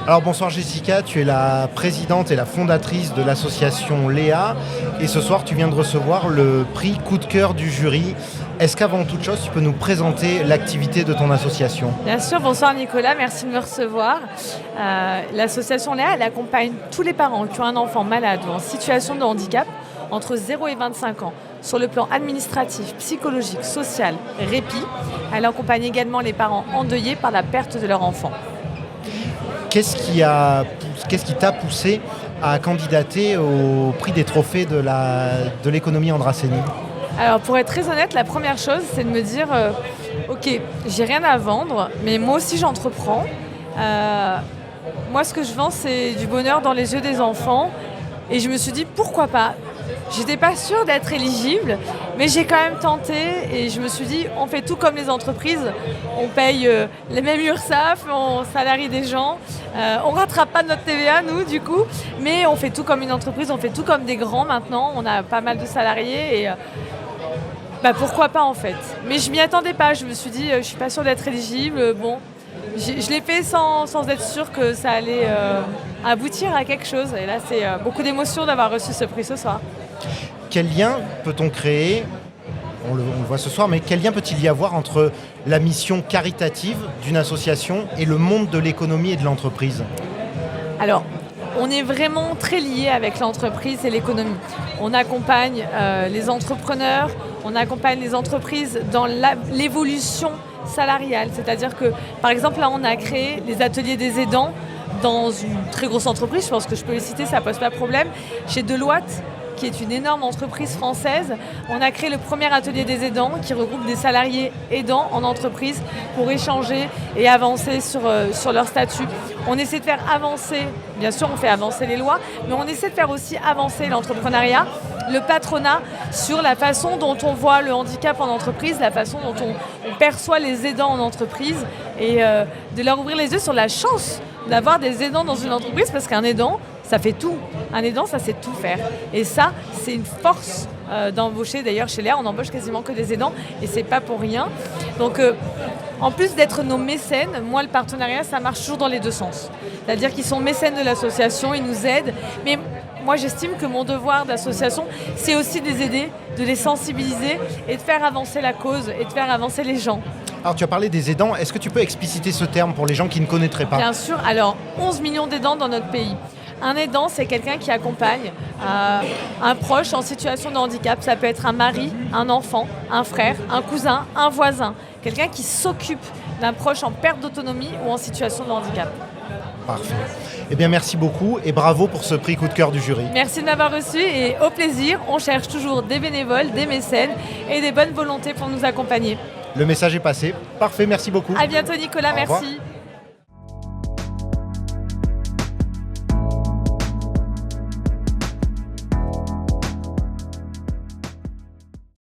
Alors bonsoir Jessica, tu es la présidente et la fondatrice de l'association Léa et ce soir tu viens de recevoir le prix coup de cœur du jury. Est-ce qu'avant toute chose tu peux nous présenter l'activité de ton association ? Bien sûr, bonsoir Nicolas, merci de me recevoir. L'association Léa, elle accompagne tous les parents qui ont un enfant malade ou en situation de handicap entre 0 et 25 ans sur le plan administratif, psychologique, social, répit. Elle accompagne également les parents endeuillés par la perte de leur enfant. Qu'est-ce qui t'a poussé à candidater au prix des trophées de l'économie Andrasseni ? Alors pour être très honnête, la première chose, c'est de me dire ok, j'ai rien à vendre, mais moi aussi j'entreprends. Moi ce que je vends, c'est du bonheur dans les yeux des enfants. Et je me suis dit pourquoi pas. J'étais pas sûre d'être éligible, mais j'ai quand même tenté et je me suis dit on fait tout comme les entreprises, on paye les mêmes URSSAF, on salarie des gens, on rattrape pas notre TVA nous du coup, mais on fait tout comme une entreprise, on fait tout comme des grands maintenant, on a pas mal de salariés et pourquoi pas en fait. Mais je m'y attendais pas, je me suis dit je suis pas sûre d'être éligible, bon. Je l'ai fait sans être sûre que ça allait aboutir à quelque chose. Et là, c'est beaucoup d'émotion d'avoir reçu ce prix ce soir. Quel lien peut-on créer, on le voit ce soir, mais quel lien peut-il y avoir entre la mission caritative d'une association et le monde de l'économie et de l'entreprise ? Alors, on est vraiment très liés avec l'entreprise et l'économie. On accompagne les entrepreneurs, on accompagne les entreprises dans l'évolution salariale. C'est-à-dire que, par exemple, là, on a créé les ateliers des aidants dans une très grosse entreprise. Je pense que je peux les citer, ça ne pose pas de problème. Chez Deloitte, qui est une énorme entreprise française, on a créé le premier atelier des aidants qui regroupe des salariés aidants en entreprise pour échanger et avancer sur leur statut. On essaie de faire avancer, bien sûr on fait avancer les lois, mais on essaie de faire aussi avancer l'entrepreneuriat, le patronat sur la façon dont on voit le handicap en entreprise, la façon dont on perçoit les aidants en entreprise et de leur ouvrir les yeux sur la chance d'avoir des aidants dans une entreprise parce qu'un aidant, ça fait tout. Un aidant, ça sait tout faire. Et ça, c'est une force d'embaucher. D'ailleurs, chez Léa, on embauche quasiment que des aidants et c'est pas pour rien. Donc, en plus d'être nos mécènes, moi, le partenariat, ça marche toujours dans les deux sens. C'est-à-dire qu'ils sont mécènes de l'association, ils nous aident. Mais moi, j'estime que mon devoir d'association, c'est aussi de les aider, de les sensibiliser et de faire avancer la cause et de faire avancer les gens. Alors, tu as parlé des aidants. Est-ce que tu peux expliciter ce terme pour les gens qui ne connaîtraient pas ? Bien sûr. Alors, 11 millions d'aidants dans notre pays. Un aidant, c'est quelqu'un qui accompagne un proche en situation de handicap. Ça peut être un mari, un enfant, un frère, un cousin, un voisin. Quelqu'un qui s'occupe d'un proche en perte d'autonomie ou en situation de handicap. Parfait. Eh bien, merci beaucoup et bravo pour ce prix coup de cœur du jury. Merci de m'avoir reçu et au plaisir. On cherche toujours des bénévoles, des mécènes et des bonnes volontés pour nous accompagner. Le message est passé. Parfait, merci beaucoup. À bientôt Nicolas, Au revoir. merci.